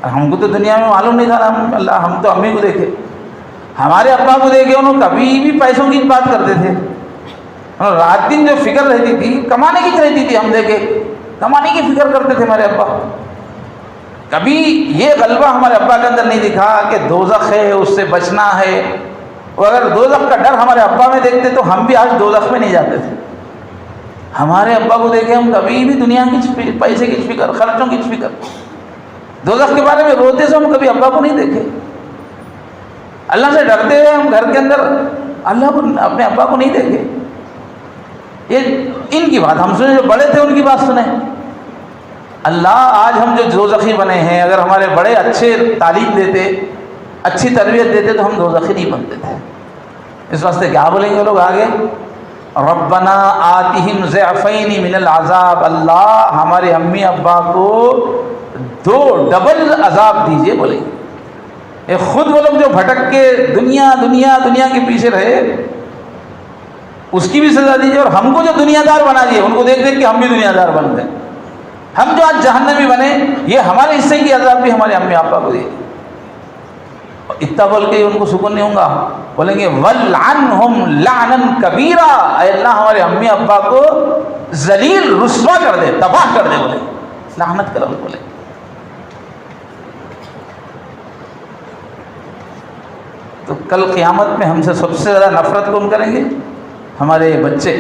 ہم کو تو دنیا میں معلوم نہیں تھا، ہم تو امی کو دیکھے. ہمارے ابا کو دیکھے انہوں کبھی بھی پیسوں کی بات کرتے تھے، رات دن جو فکر رہتی تھی کمانے کی رہتی تھی. ہم دیکھے کمانے کی فکر کرتے تھے ہمارے ابا. کبھی یہ غلبہ ہمارے ابا کے اندر نہیں دکھا کہ دوزخ ہے، اس سے بچنا ہے. اور اگر دوزخ کا ڈر ہمارے ابا میں دیکھتے تو ہم بھی آج دوزخ میں نہیں جاتے تھے. ہمارے ابا کو دیکھے ہم کبھی بھی دنیا کی پیسے کی فکر، خرچوں کی فکر، دوزخ کے بارے میں روتے سے ہم کبھی ابا کو نہیں دیکھے. اللہ سے ڈرتے ہوئے ہم گھر کے اندر اللہ کو، اپنے ابا کو نہیں دیکھے. یہ ان کی بات ہم سنیں، جو بڑے تھے ان کی بات سنیں. اللہ آج ہم جو دوزخی بنے ہیں، اگر ہمارے بڑے اچھے تعلیم دیتے، اچھی تربیت دیتے تو ہم دوزخی نہیں بنتے تھے۔ اس واسطے کیا بولیں گے لوگ آگے؟ ربنا آتہم ضعفین من العذاب، اللہ ہمارے امی ابا کو 2 ڈبل عذاب دیجئے بولیں گے۔ خود وہ لوگ جو بھٹک کے دنیا کے پیچھے رہے، اس کی بھی سزا دیجیے، اور ہم کو جو دنیا دار بنا دیے، ان کو دیکھ دیکھ کے ہم بھی دنیا دار بن گئے۔ ہم جو آج جہنمی بنے، یہ ہمارے حصے کی عذاب بھی ہمارے امی ابا کو دیے۔ اتنا بول کے ان کو سکون نہیں ہوگا، بولیں گے وَلْعَنْهُمْ لَعْنًا كَبِيرًا، اے اللہ ہمارے امی ابا کو ذلیل رسوا کر دے، تباہ کر دے، بولے لعنت کرو بولے۔ تو کل قیامت میں ہم سے سب سے زیادہ نفرت کون کریں گے؟ ہمارے بچے،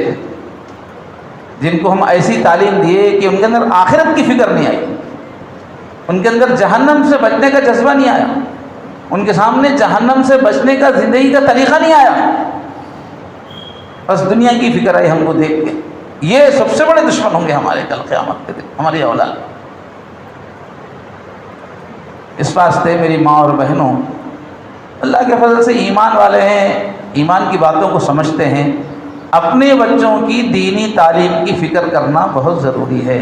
جن کو ہم ایسی تعلیم دیے کہ ان کے اندر آخرت کی فکر نہیں آئی، ان کے اندر جہنم سے بچنے کا جذبہ نہیں آیا، ان کے سامنے جہنم سے بچنے کا زندگی کا طریقہ نہیں آیا، بس دنیا کی فکر آئی ہم کو دیکھ کے۔ یہ سب سے بڑے دشمن ہوں گے ہمارے کل قیامت کے دن، ہماری اولاد۔ اس واسطے میری ماں اور بہنوں، اللہ کے فضل سے ایمان والے ہیں، ایمان کی باتوں کو سمجھتے ہیں، اپنے بچوں کی دینی تعلیم کی فکر کرنا بہت ضروری ہے۔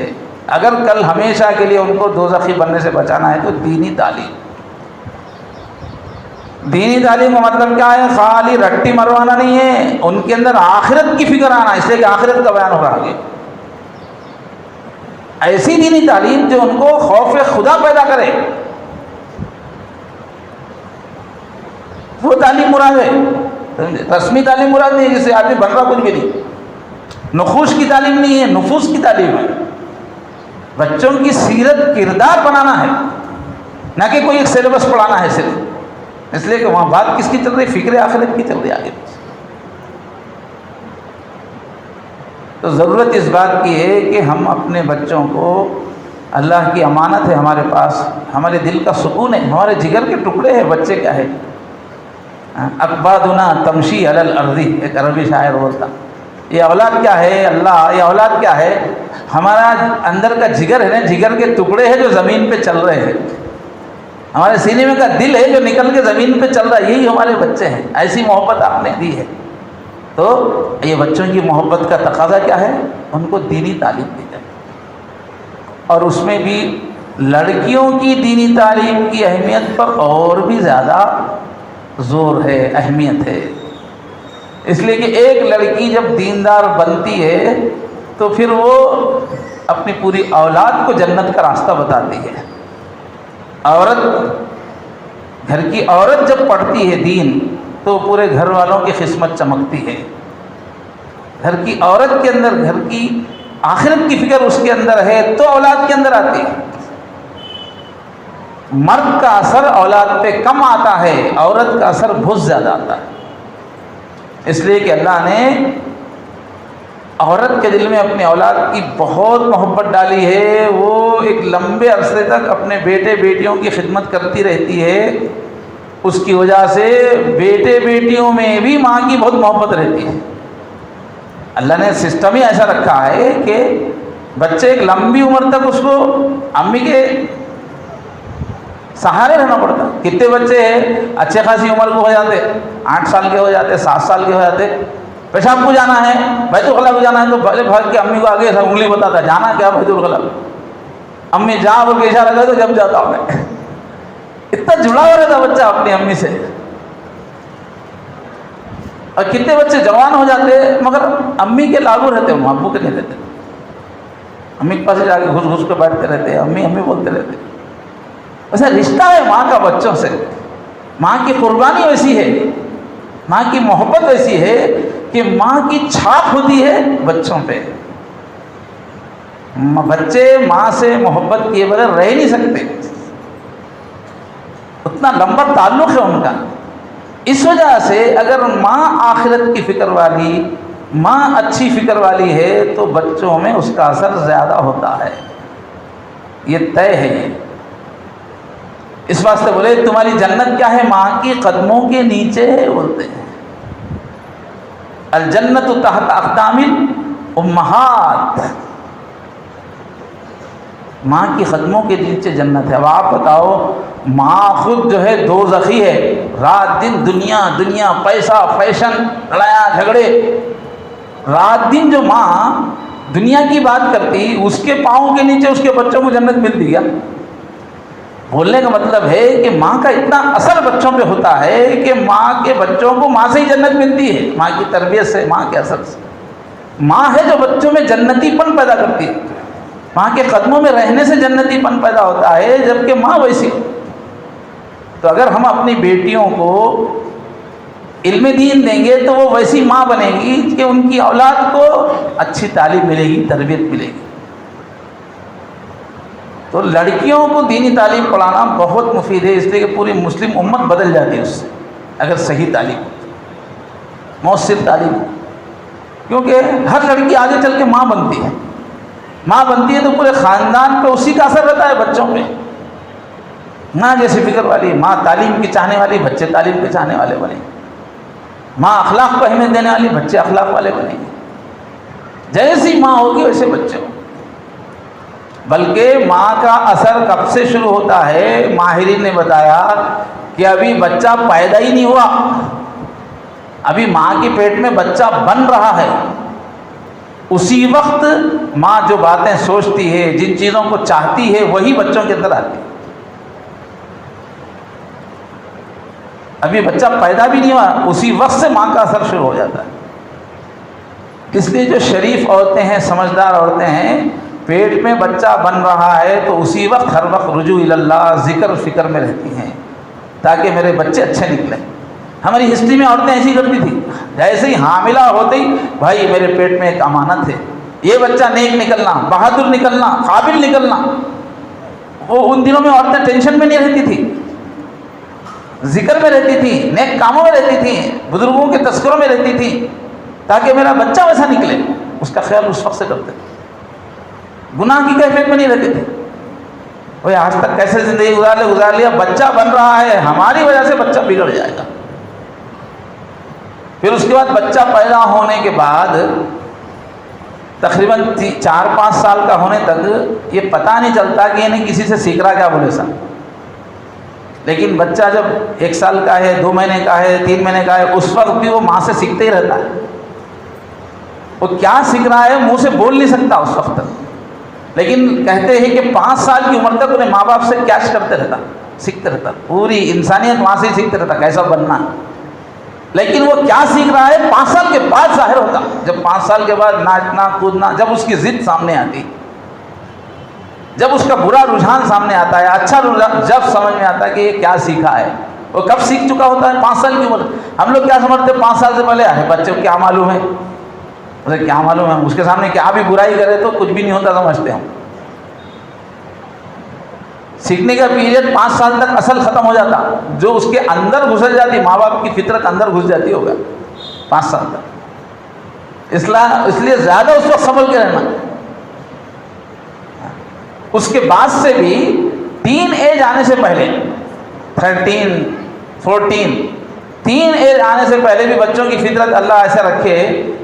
اگر کل ہمیشہ کے لیے ان کو دوزخی بننے سے بچانا ہے تو دینی تعلیم کا مطلب کیا ہے؟ خالی رٹی مروانا نہیں ہے، ان کے اندر آخرت کی فکر آنا، اس لیے کہ آخرت کا بیان ہو رہا ہے۔ ایسی دینی تعلیم جو ان کو خوف خدا پیدا کرے، وہ تعلیم مراد ہے۔ رسمی تعلیم مراد نہیں ہے جس سے آدمی بن رہا کچھ بھی نہیں، نخوش کی تعلیم نہیں ہے، نفوس کی تعلیم ہے۔ بچوں کی سیرت کردار بنانا ہے، نہ کہ کوئی ایک سلیبس پڑھانا ہے صرف، اس لیے کہ وہاں بات کس کی چل رہی؟ فکر آخرت کی چل رہی آگے۔ تو ضرورت اس بات کی ہے کہ ہم اپنے بچوں کو، اللہ کی امانت ہے ہمارے پاس، ہمارے دل کا سکون ہے، ہمارے جگر کے ٹکڑے ہیں بچے۔ کیا ہے؟ اکبادنا تمشی علی الارض، ایک عربی شاعر بولتا۔ یہ اولاد کیا ہے اللہ؟ یہ اولاد کیا ہے؟ ہمارا اندر کا جگر ہے نا، جگر کے ٹکڑے ہیں جو زمین پہ چل رہے ہیں، ہمارے سینے میں کا دل ہے جو نکل کے زمین پہ چل رہا ہے، یہی ہمارے بچے ہیں۔ ایسی محبت آپ نے دی ہے، تو یہ بچوں کی محبت کا تقاضا کیا ہے؟ ان کو دینی تعلیم دی جائے، اور اس میں بھی لڑکیوں کی دینی تعلیم کی اہمیت پر اور بھی زیادہ زور ہے، اہمیت ہے۔ اس لیے کہ ایک لڑکی جب دیندار بنتی ہے تو پھر وہ اپنی پوری اولاد کو جنت کا راستہ بتاتی ہے۔ گھر کی عورت جب پڑھتی ہے دین تو پورے گھر والوں کی قسمت چمکتی ہے۔ گھر کی عورت کے اندر گھر کی آخرت کی فکر اس کے اندر ہے تو اولاد کے اندر آتی ہے۔ مرد کا اثر اولاد پہ کم آتا ہے، عورت کا اثر بہت زیادہ آتا ہے۔ اس لیے کہ اللہ نے عورت کے دل میں اپنی اولاد کی بہت محبت ڈالی ہے، وہ ایک لمبے عرصے تک اپنے بیٹے بیٹیوں کی خدمت کرتی رہتی ہے، اس کی وجہ سے بیٹے بیٹیوں میں بھی ماں کی بہت محبت رہتی ہے۔ اللہ نے سسٹم ہی ایسا رکھا ہے کہ بچے ایک لمبی عمر تک اس کو امی کے سہارے رہنا پڑتا۔ کتنے بچے ہیں اچھے خاصی عمر کو ہو جاتے، 8 سال کے ہو جاتے، 7 سال کے ہو جاتے، پیشاب کو جانا ہے، بیت الخلاء کو جانا ہے تو پہلے بھاگ کے امی کو آگے انگلی بتاتا جانا کیا بیت الخلاء، امی جا بول کے اشارہ کرے تو جب جاتا ہوں میں۔ اتنا جڑا ہوا رہتا بچہ اپنی امی سے۔ اور کتنے بچے جوان ہو جاتے مگر امی کے لاگو رہتے، ان ابو کے نہیں رہتے، امی کے پاس جا کے گھس گھس کے بیٹھتے رہتے، امی امی بولتے رہتے۔ ویسا رشتہ ہے ماں کا بچوں سے، ماں کی قربانی ویسی ہے، ماں کی محبت ایسی ہے کہ ماں کی چھاپ ہوتی ہے بچوں پہ۔ بچے ماں سے محبت کیے بغیر رہ نہیں سکتے، اتنا لمبا تعلق ہے ان کا۔ اس وجہ سے اگر ماں آخرت کی فکر والی، ماں اچھی فکر والی ہے تو بچوں میں اس کا اثر زیادہ ہوتا ہے، یہ طے ہے۔ یہ اس واسطے بولے تمہاری جنت کیا ہے؟ ماں کی قدموں کے نیچے ہے، بولتے ہیں الجنت تحت اقدام الامہات۔ ماں کی قدموں کے نیچے جنت ہے۔ اب آپ بتاؤ، ماں خود جو ہے دوزخی ہے، رات دن دنیا دنیا، پیسہ، فیشن، لڑائیاں جھگڑے، رات دن جو ماں دنیا کی بات کرتی، اس کے پاؤں کے نیچے اس کے بچوں کو جنت ملتی کیا؟ بولنے کا مطلب ہے کہ ماں کا اتنا اثر بچوں پہ ہوتا ہے کہ ماں کے بچوں کو ماں سے ہی جنت ملتی ہے، ماں کی تربیت سے، ماں کے اثر سے۔ ماں ہے جو بچوں میں جنتی پن پیدا کرتی ہے، ماں کے قدموں میں رہنے سے جنتی پن پیدا ہوتا ہے، جبکہ ماں ویسی۔ تو اگر ہم اپنی بیٹیوں کو علم دین دیں گے تو وہ ویسی ماں بنے گی کہ ان کی اولاد کو اچھی تعلیم ملے گی، تربیت ملے گی۔ تو لڑکیوں کو دینی تعلیم پڑھانا بہت مفید ہے، اس لیے کہ پوری مسلم امت بدل جاتی ہے اس سے، اگر صحیح تعلیم ہو، مؤثر تعلیم ہو۔ کیونکہ ہر لڑکی آگے چل کے ماں بنتی ہے، ماں بنتی ہے تو پورے خاندان پہ اسی کا اثر رہتا ہے، بچوں پہ۔ ماں جیسی فکر والی، ماں تعلیم کی چاہنے والی، بچے تعلیم کے چاہنے والے بنے گے۔ ماں اخلاق کو اہمیت دینے والی، بچے اخلاق والے بنیں گے۔ جیسی ماں ہوگی ویسے بچے ہوں۔ بلکہ ماں کا اثر کب سے شروع ہوتا ہے؟ ماہرین نے بتایا کہ ابھی بچہ پیدا ہی نہیں ہوا، ابھی ماں کے پیٹ میں بچہ بن رہا ہے، اسی وقت ماں جو باتیں سوچتی ہے، جن چیزوں کو چاہتی ہے، وہی بچوں کے اندر آتی ہے۔ ابھی بچہ پیدا بھی نہیں ہوا، اسی وقت سے ماں کا اثر شروع ہو جاتا ہے۔ اس لیے جو شریف عورتیں ہیں، سمجھدار عورتیں ہیں، پیٹ میں بچہ بن رہا ہے تو اسی وقت ہر وقت رجوع اللہ، ذکر فکر میں رہتی ہیں تاکہ میرے بچے اچھے نکلیں۔ ہماری ہسٹری میں عورتیں ایسی کرتی تھیں، جیسے ہی حاملہ ہوتے ہی بھائی میرے پیٹ میں ایک امانت ہے، یہ بچہ نیک نکلنا، بہادر نکلنا، قابل نکلنا۔ وہ ان دنوں میں عورتیں ٹینشن میں نہیں رہتی تھی، ذکر میں رہتی تھی، نیک کاموں میں رہتی تھی، بزرگوں کے تذکروں میں رہتی تھی، تاکہ میرا بچہ ویسا نکلے، اس کا خیال اس وقت سے کرتے تھے، گناہ کی کیفیت میں نہیں رہتے تھے۔ وہ آج تک کیسے زندگی گزار لیا، بچہ بن رہا ہے، ہماری وجہ سے بچہ بگڑ جائے گا۔ پھر اس کے بعد بچہ پیدا ہونے کے بعد تقریباً 4-5 سال کا ہونے تک یہ پتہ نہیں چلتا کہ انہیں کسی سے سیکھ رہا کیا بولے سا، لیکن بچہ جب 1 سال کا ہے، 2 مہینے کا ہے، 3 مہینے کا ہے، اس وقت بھی وہ ماں سے سیکھتے ہی رہتا ہے۔ وہ کیا سیکھ رہا ہے منہ سے بول نہیں سکتا اس وقت تک، لیکن کہتے ہیں کہ 5 سال کی عمر تک انہیں ماں باپ سے کیچ کرتے رہتا، سیکھتے رہتا، پوری انسانیت وہاں سے ہی سیکھتے رہتا کیسا بننا ہے۔ لیکن وہ کیا سیکھ رہا ہے 5 سال کے بعد ظاہر ہوتا، جب 5 سال کے بعد ناچنا کودنا، جب اس کی ضد سامنے آتی، جب اس کا برا رجحان سامنے آتا ہے، اچھا رجحان جب سمجھ میں آتا ہے کہ یہ کیا سیکھا ہے۔ وہ کب سیکھ چکا ہوتا ہے؟ 5 سال کی عمر۔ ہم لوگ کیا سمجھتے ہیں 5 سال سے پہلے ہے بچے کو کیا معلوم ہے، اسے کیا معلوم ہے، اس کے سامنے کیا بھی برائی کرے تو کچھ بھی نہیں ہوتا سمجھتے ہم۔ سیکھنے کا پیریڈ 5 سال تک اصل ختم ہو جاتا، جو اس کے اندر گھس جاتی، ماں باپ کی فطرت اندر گھس جاتی ہوگا 5 سال تک۔ اس لیے زیادہ اس وقت سنبھل کے رہنا۔ اس کے بعد سے بھی تین ایج آنے سے پہلے 13 14 تین ایج آنے سے پہلے بھی بچوں کی فطرت اللہ ایسا رکھے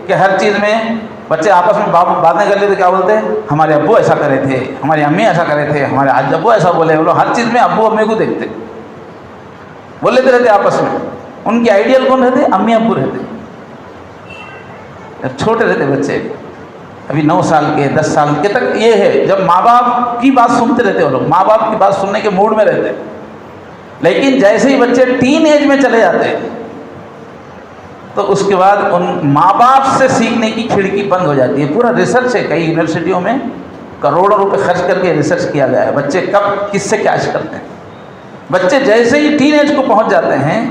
کہ ہر چیز میں بچے آپس میں باتیں کر لیتے، کیا بولتے ہیں، ہمارے ابو ایسا کرے تھے، ہماری امی ایسا کرے تھے، ہمارے آج ابو ایسا بولے، وہ لوگ ہر چیز میں ابو امی کو دیکھتے، بول لیتے رہتے آپس میں۔ ان کے آئیڈیل کون رہتے؟ امی ابو رہتے۔ جب چھوٹے رہتے بچے، ابھی 9 سال کے 10 سال کے تک یہ ہے جب ماں باپ کی بات سنتے رہتے، وہ لوگ ماں باپ کی بات سننے کے موڈ میں رہتے۔ لیکن جیسے ہی بچے ٹین ایج میں چلے جاتے تو اس کے بعد ان ماں باپ سے سیکھنے کی کھڑکی بند ہو جاتی ہے۔ پورا ریسرچ ہے، کئی یونیورسٹیوں میں کروڑوں روپے خرچ کر کے ریسرچ کیا گیا ہے بچے کب کس سے کیچ کرتے ہیں۔ بچے جیسے ہی ٹین ایج کو پہنچ جاتے ہیں،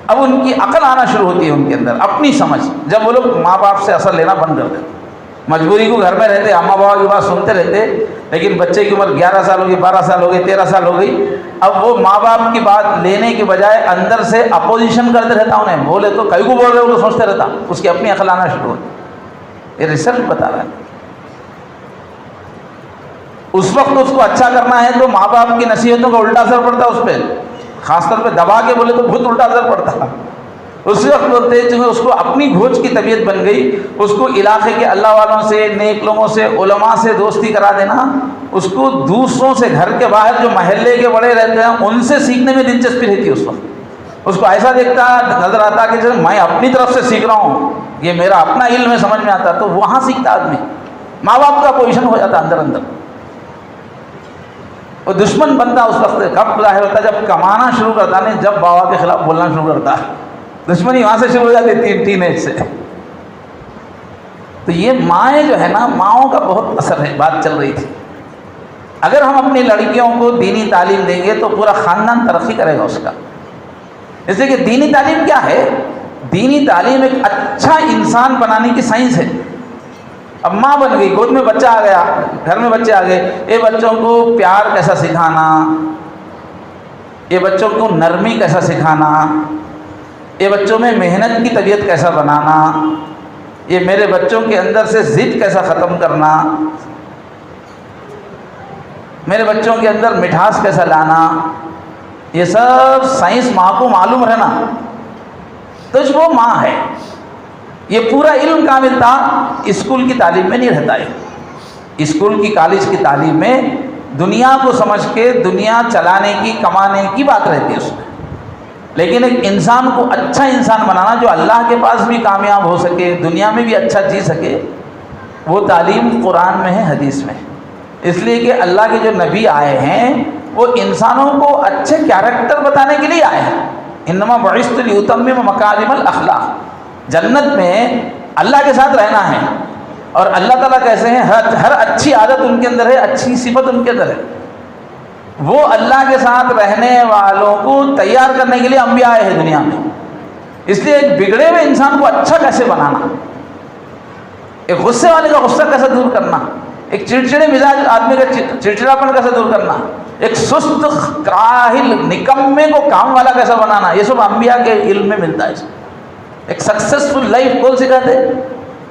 اب ان کی عقل آنا شروع ہوتی ہے ان کے اندر، اپنی سمجھ، جب وہ لوگ ماں باپ سے اثر لینا بند کر دیتے، مجبوری کو گھر میں رہتے، اماں بابا کی بات سنتے رہتے، لیکن بچے کی عمر 11 سال ہو گئی، 12 سال ہو گئی، 13 سال ہو گئی، اب وہ ماں باپ کی بات لینے کے بجائے اندر سے اپوزیشن کرتے رہتا، انہیں بولے تو کئی کو بول رہے ہو تو سوچتے رہتا، اس کی اپنی عقل آنا شروع ہوتی۔ یہ ریسرچ بتا رہا ہے۔ اس وقت اس کو اچھا کرنا ہے تو ماں باپ کی نصیحتوں کا الٹا اثر پڑتا ہے اس پہ، خاص طور پہ دبا کے بولے تو بہت الٹا اثر پڑتا ہے۔ اس وقت بولتے ہیں اس کو اپنی گھوچ کی طبیعت بن گئی، اس کو علاقے کے اللہ والوں سے، نیک لوگوں سے، علماء سے دوستی کرا دینا، اس کو دوسروں سے، گھر کے باہر جو محلے کے بڑے رہتے ہیں ان سے سیکھنے میں دلچسپی رہتی ہے۔ اس وقت اس کو ایسا دیکھتا نظر آتا کہ جب میں اپنی طرف سے سیکھ رہا ہوں، یہ میرا اپنا علم ہے، سمجھ میں آتا، تو وہاں سیکھتا آدمی، ماں باپ کا پوزیشن ہو جاتا اندر اندر۔ وہ دشمن بنتا اس وقت کب ظاہر ہوتا جب کمانا شروع کرتا، نہیں جب بابا کے خلاف بولنا شروع کرتا، دشمنی وہاں سے شروع ہو جاتی ٹین ایج سے۔ تو یہ مائیں جو ہے نا، ماؤں کا بہت اثر ہے۔ بات چل رہی تھی اگر ہم اپنی لڑکیوں کو دینی تعلیم دیں گے تو پورا خاندان ترقی کرے گا اس کا۔ اس لیے کہ دینی تعلیم کیا ہے؟ دینی تعلیم ایک اچھا انسان بنانے کی سائنس ہے۔ اب ماں بن گئی، گود میں بچہ آ گیا، گھر میں بچے آ گئے، یہ بچوں کو پیار کیسا سکھانا، یہ بچوں کو نرمی کیسا سکھانا، یہ بچوں میں محنت کی طبیعت کیسا بنانا، یہ میرے بچوں کے اندر سے ضد کیسا ختم کرنا، میرے بچوں کے اندر مٹھاس کیسا لانا، یہ سب سائنس ماں کو معلوم رہنا، تو وہ ماں ہے۔ یہ پورا علم کہاں ملتا؟ اسکول کی تعلیم میں نہیں رہتا ہے۔ اسکول کی کالج کی تعلیم میں دنیا کو سمجھ کے دنیا چلانے کی، کمانے کی بات رہتی ہے اس میں، لیکن ایک انسان کو اچھا انسان بنانا جو اللہ کے پاس بھی کامیاب ہو سکے، دنیا میں بھی اچھا جی سکے، وہ تعلیم قرآن میں ہے، حدیث میں ہے۔ اس لیے کہ اللہ کے جو نبی آئے ہیں وہ انسانوں کو اچھے کیریکٹر بتانے کے لیے آئے ہیں۔ انما بعثت لاتمم مکارم الاخلاق، جنت میں اللہ کے ساتھ رہنا ہے، اور اللہ تعالیٰ کیسے ہیں؟ ہر اچھی عادت ان کے اندر ہے، اچھی صفت ان کے اندر ہے۔ وہ اللہ کے ساتھ رہنے والوں کو تیار کرنے کے لیے انبیاء آئے ہیں دنیا میں۔ اس لیے ایک بگڑے ہوئے انسان کو اچھا کیسے بنانا، ایک غصے والے کا غصہ کیسے دور کرنا، ایک چڑچڑے مزاج آدمی کا چڑچڑاپن کیسے دور کرنا، ایک سست کاہل نکمے کو کام والا کیسا بنانا، یہ سب انبیاء کے علم میں ملتا ہے۔ ایک سکسیسفل لائف کون سکھاتے؟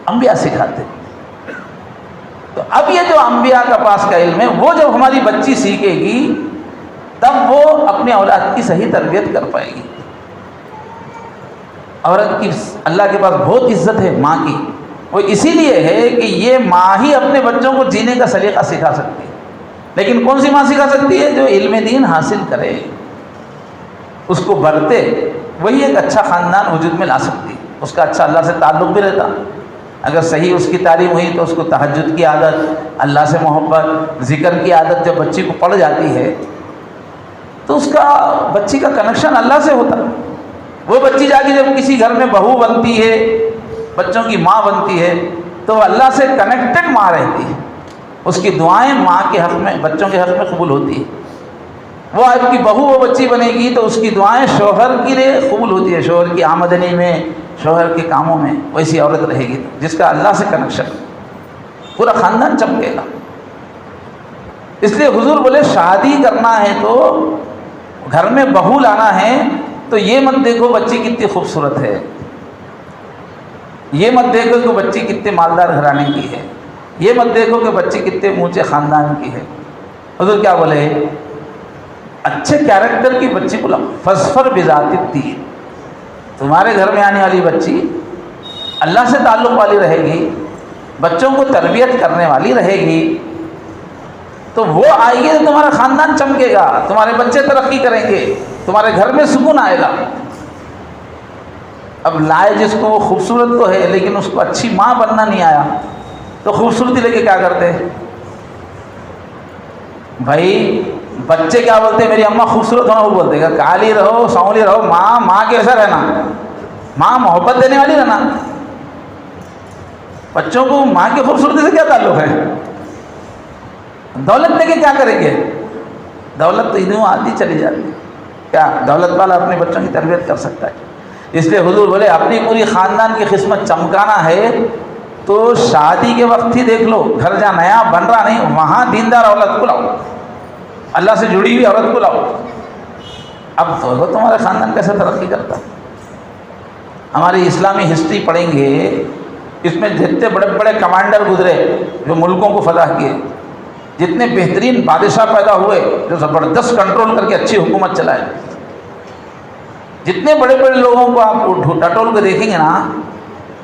انبیاء سکھاتے۔ تو اب یہ جو انبیاء کا پاس کا علم ہے، وہ جب ہماری بچی سیکھے گی تب وہ اپنے اولاد کی صحیح تربیت کر پائے گی۔ عورت کی اللہ کے پاس بہت عزت ہے ماں کی، وہ اسی لیے ہے کہ یہ ماں ہی اپنے بچوں کو جینے کا سلیقہ سکھا سکتی ہے۔ لیکن کون سی ماں سکھا سکتی ہے؟ جو علم دین حاصل کرے، اس کو برتے، وہی ایک اچھا خاندان وجود میں لا سکتی ہے۔ اس کا اچھا اللہ سے تعلق بھی رہتا، اگر صحیح اس کی تعلیم ہوئی تو اس کو تہجد کی عادت، اللہ سے محبت، ذکر کی عادت جب بچی کو پڑ جاتی ہے تو اس کا بچی کا کنیکشن اللہ سے ہوتا۔ وہ بچی جا کے جب کسی گھر میں بہو بنتی ہے، بچوں کی ماں بنتی ہے، تو وہ اللہ سے کنیکٹڈ ماں رہتی ہے، اس کی دعائیں ماں کے حق میں، بچوں کے حق میں قبول ہوتی ہے۔ وہ آپ کی بہو وہ بچی بنے گی تو اس کی دعائیں شوہر کے لیے قبول ہوتی ہے، شوہر کی آمدنی میں، شوہر کے کاموں میں۔ ویسی عورت رہے گی جس کا اللہ سے کنیکشن، پورا خاندان چمکے گا۔ اس لیے حضور بولے شادی کرنا ہے تو گھر میں بہو لانا ہے تو یہ مت دیکھو بچی کتنی خوبصورت ہے، یہ مت دیکھو کہ بچی کتنے مالدار گھرانے کی ہے، یہ مت دیکھو کہ بچی کتنے اونچے خاندان کی ہے۔ حضور کیا بولے؟ اچھے کیریکٹر کی بچی کو لاؤ، فاظفر بذات الدین۔ تمہارے گھر میں آنے والی بچی اللہ سے تعلق والی رہے گی، بچوں کو تربیت کرنے والی رہے گی، تو وہ آئے گی تو تمہارا خاندان چمکے گا، تمہارے بچے ترقی کریں گے، تمہارے گھر میں سکون آئے گا۔ اب لائے جس کو وہ خوبصورت تو ہے لیکن اس کو اچھی ماں بننا نہیں آیا تو خوبصورتی لے کے کیا کرتے ہیں بھائی؟ بچے کیا بولتے ہیں؟ میری اماں خوبصورت ہونا، وہ بولتے ہیں کالی رہو سانولی رہو، ماں کیسا رہنا، ماں محبت دینے والی رہنا۔ بچوں کو ماں کی خوبصورتی سے کیا تعلق ہے؟ دولت لے کے کیا کریں گے؟ دولت تو ادھر آتی چلی جاتی ہے، کیا دولت والا اپنے بچوں کی تربیت کر سکتا ہے؟ اس لیے حضور بولے اپنی پوری خاندان کی قسمت چمکانا ہے تو شادی کے وقت ہی دیکھ لو، گھر جہاں نیا بن رہا نہیں وہاں دیندار عورت کو لاؤ، اللہ سے جڑی ہوئی عورت کو لاؤ۔ اب تو تمہارا خاندان کیسے ترقی کرتا؟ ہماری اسلامی ہسٹری پڑھیں گے، اس میں جتنے بڑے بڑے کمانڈر گزرے جو ملکوں کو فتح کیے، جتنے بہترین بادشاہ پیدا ہوئے جو زبردست کنٹرول کر کے اچھی حکومت چلائے، جتنے بڑے بڑے لوگوں کو آپ ٹٹول کے دیکھیں گے نا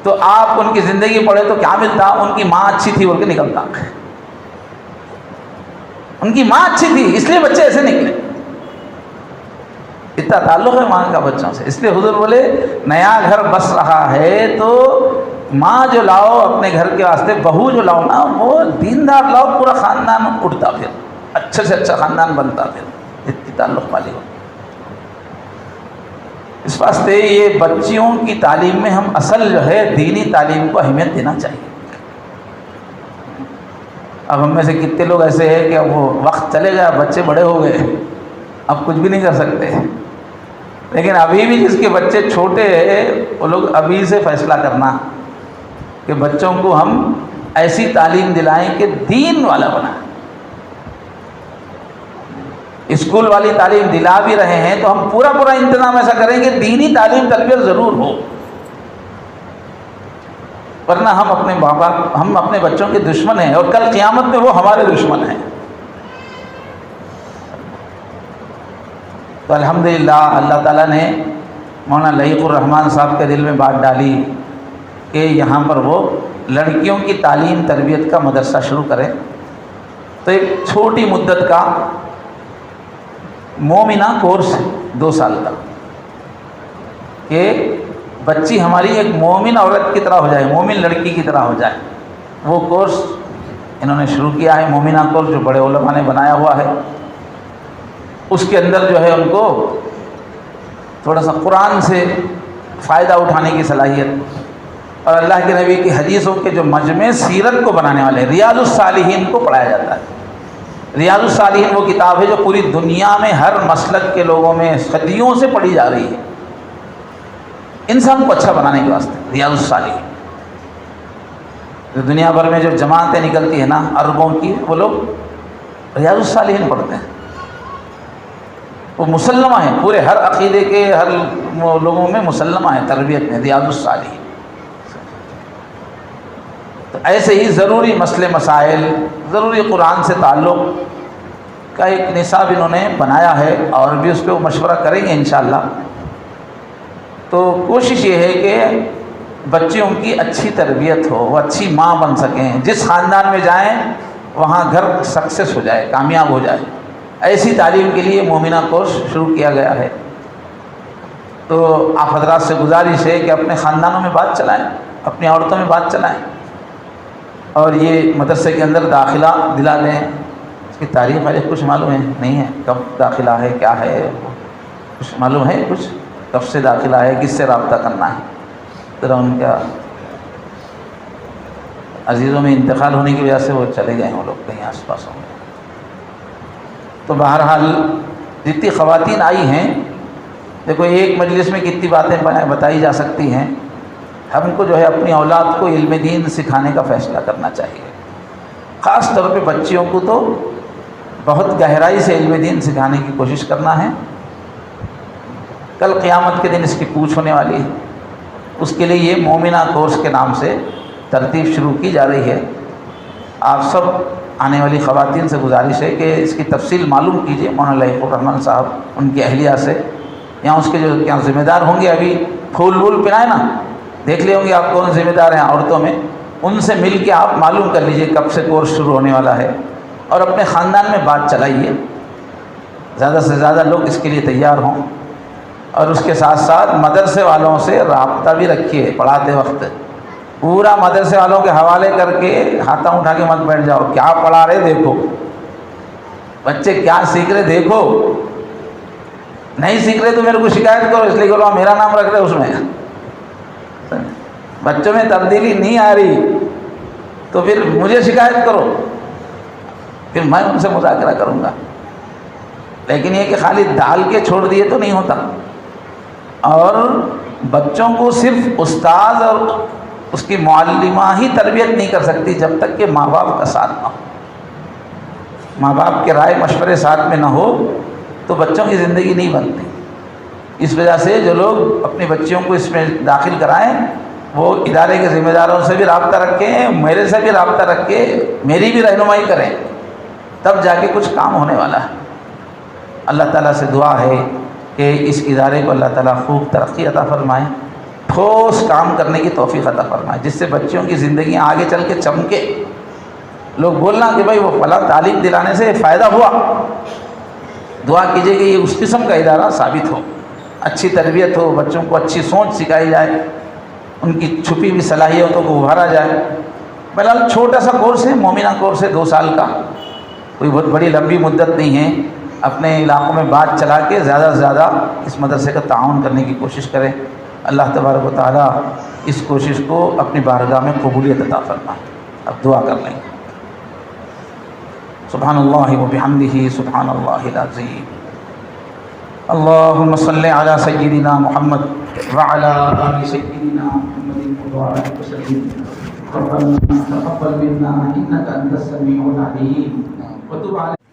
تو آپ ان کی زندگی پڑھے تو کیا ملتا؟ ان کی ماں اچھی تھی بول کے نکلتا، ان کی ماں اچھی تھی اس لیے بچے ایسے نکلے، اتنا تعلق ہے ماں کا بچوں سے۔ اس لیے حضور بولے نیا گھر بس رہا ہے تو ماں جو لاؤ اپنے گھر کے واسطے، بہو جو لاؤ نا وہ دیندار لاؤ، پورا خاندان اٹھتا پھر، اچھے سے اچھا خاندان بنتا پھر، اتنی تعلق والی ہو۔ اس واسطے یہ بچیوں کی تعلیم میں ہم اصل جو ہے دینی تعلیم کو اہمیت دینا چاہیے۔ اب ہم میں سے کتنے لوگ ایسے ہیں کہ اب وہ وقت چلے گیا، بچے بڑے ہو گئے، اب کچھ بھی نہیں کر سکتے، لیکن ابھی بھی جس کے بچے چھوٹے ہیں وہ لوگ ابھی سے فیصلہ کرنا کہ بچوں کو ہم ایسی تعلیم دلائیں کہ دین والا بنائیں۔ اسکول والی تعلیم دلا بھی رہے ہیں تو ہم پورا انتظام ایسا کریں کہ دینی تعلیم تربیت ضرور ہو، ورنہ ہم اپنے بچوں کے دشمن ہیں اور کل قیامت میں وہ ہمارے دشمن ہیں۔ تو الحمدللہ اللہ تعالیٰ نے مولانا لعیق الرحمن صاحب کے دل میں بات ڈالی کہ یہاں پر وہ لڑکیوں کی تعلیم تربیت کا مدرسہ شروع کریں۔ تو ایک چھوٹی مدت کا مومنہ کورس 2 سال کا، کہ بچی ہماری ایک مومن عورت کی طرح ہو جائے، مومن لڑکی کی طرح ہو جائے، وہ کورس انہوں نے شروع کیا ہے، مومنہ کورس جو بڑے علماء نے بنایا ہوا ہے۔ اس کے اندر جو ہے ان کو تھوڑا سا قرآن سے فائدہ اٹھانے کی صلاحیت، اور اللہ کے نبی کی حدیثوں کے جو مجمع سیرت کو بنانے والے ریاض الصالحین کو پڑھایا جاتا ہے۔ ریاض الصالحین وہ کتاب ہے جو پوری دنیا میں ہر مسلک کے لوگوں میں صدیوں سے پڑھی جا رہی ہے، انسان کو اچھا بنانے کے واسطے۔ ریاض الصالحین دنیا بھر میں جو جماعتیں نکلتی ہیں نا عربوں کی، وہ لوگ ریاض الصالحین پڑھتے ہیں، وہ مسلمہ ہیں، پورے ہر عقیدے کے ہر لوگوں میں مسلمہ ہیں تربیت میں ریاض الصالحین۔ تو ایسے ہی ضروری مسئلے مسائل، ضروری قرآن سے تعلق کا ایک نصاب انہوں نے بنایا ہے، اور بھی اس پہ وہ مشورہ کریں گے انشاءاللہ۔ تو کوشش یہ ہے کہ بچیوں کی اچھی تربیت ہو، وہ اچھی ماں بن سکیں، جس خاندان میں جائیں وہاں گھر سکسیس ہو جائے، کامیاب ہو جائے۔ ایسی تعلیم کے لیے مومنہ کورس شروع کیا گیا ہے۔ تو آپ حضرات سے گزارش ہے کہ اپنے خاندانوں میں بات چلائیں، اپنی عورتوں میں بات چلائیں، اور یہ مدرسے کے اندر داخلہ دلا لیں۔ اس کی تاریخ والے کچھ معلوم ہے نہیں ہے، کب داخلہ ہے، کیا ہے، کچھ معلوم ہے، کچھ کب سے داخلہ ہے، کس سے رابطہ کرنا ہے؟ ذرا ان کا عزیزوں میں انتقال ہونے کی وجہ سے وہ چلے گئے ہیں، وہ لوگ کہیں آس پاس ہوں گے۔ تو بہرحال جتنی خواتین آئی ہیں، دیکھو ایک مجلس میں کتنی باتیں بتائی جا سکتی ہیں۔ ہم کو جو ہے اپنی اولاد کو علم دین سکھانے کا فیصلہ کرنا چاہیے، خاص طور پہ بچیوں کو تو بہت گہرائی سے علم دین سکھانے کی کوشش کرنا ہے۔ کل قیامت کے دن اس کی پوچھ ہونے والی ہے، اس کے لیے یہ مومنہ کورس کے نام سے ترتیب شروع کی جا رہی ہے۔ آپ سب آنے والی خواتین سے گزارش ہے کہ اس کی تفصیل معلوم کیجیے مولانا لعیق الرحمن صاحب، ان کی اہلیہ سے، یا اس کے جو یہاں ذمہ دار ہوں گے، ابھی پھول وول پلائیں نا، دیکھ لیں ہوں گے آپ کون ذمہ دار ہیں عورتوں میں، ان سے مل کے آپ معلوم کر لیجئے کب سے کورس شروع ہونے والا ہے، اور اپنے خاندان میں بات چلائیے، زیادہ سے زیادہ لوگ اس کے لیے تیار ہوں۔ اور اس کے ساتھ ساتھ مدرسے والوں سے رابطہ بھی رکھیے، پڑھاتے وقت پورا مدرسے والوں کے حوالے کر کے ہاتھاں اٹھا کے مت بیٹھ جاؤ، کیا پڑھا رہے دیکھو، بچے کیا سیکھ رہے دیکھو، نہیں سیکھ رہے تو میرے کو شکایت کرو، اس لیے کہ میرا نام رکھ رہے اس میں، بچوں میں تبدیلی نہیں آ رہی تو پھر مجھے شکایت کرو، پھر میں ان سے مذاکرہ کروں گا۔ لیکن یہ کہ خالی ڈال کے چھوڑ دیے تو نہیں ہوتا، اور بچوں کو صرف استاد اور اس کی معلمہ ہی تربیت نہیں کر سکتی جب تک کہ ماں باپ کا ساتھ نہ ہو، ماں باپ کے رائے مشورے ساتھ میں نہ ہو تو بچوں کی زندگی نہیں بنتی۔ اس وجہ سے جو لوگ اپنی بچیوں کو اس میں داخل کرائیں وہ ادارے کے ذمہ داروں سے بھی رابطہ رکھیں، میرے سے بھی رابطہ رکھ کے میری بھی رہنمائی کریں، تب جا کے کچھ کام ہونے والا ہے۔ اللہ تعالیٰ سے دعا ہے کہ اس ادارے کو اللہ تعالیٰ خوب ترقی عطا فرمائے، ٹھوس کام کرنے کی توفیق عطا فرمائے، جس سے بچوں کی زندگیاں آگے چل کے چمکے، لوگ بولنا کہ بھائی وہ فلاں تعلیم دلانے سے فائدہ ہوا۔ دعا کیجیے کہ یہ اس قسم کا ادارہ ثابت ہو، اچھی تربیت ہو، بچوں کو اچھی سوچ سکھائی جائے، ان کی چھپی ہوئی صلاحیتوں کو ابھارا جائے۔ بہرحال چھوٹا سا کورس ہے، مومنہ کورس ہے، 2 سال کا، کوئی بہت بڑی لمبی مدت نہیں ہے۔ اپنے علاقوں میں بات چلا کے زیادہ سے زیادہ اس مدرسے کا تعاون کرنے کی کوشش کریں۔ اللہ تبارک و تعالیٰ اس کوشش کو اپنی بارگاہ میں قبولیت عطا فرمائے۔ اب دعا کر لیں۔ سبحان اللہ و بحمدہ، سبحان اللہ العظیم۔ اللہم صلی علی سیدنا محمد وعلی آل سیدنا محمد وبارک وسلم۔ ربنا تقبل منا انک انت السمیع العلیم وتب علینا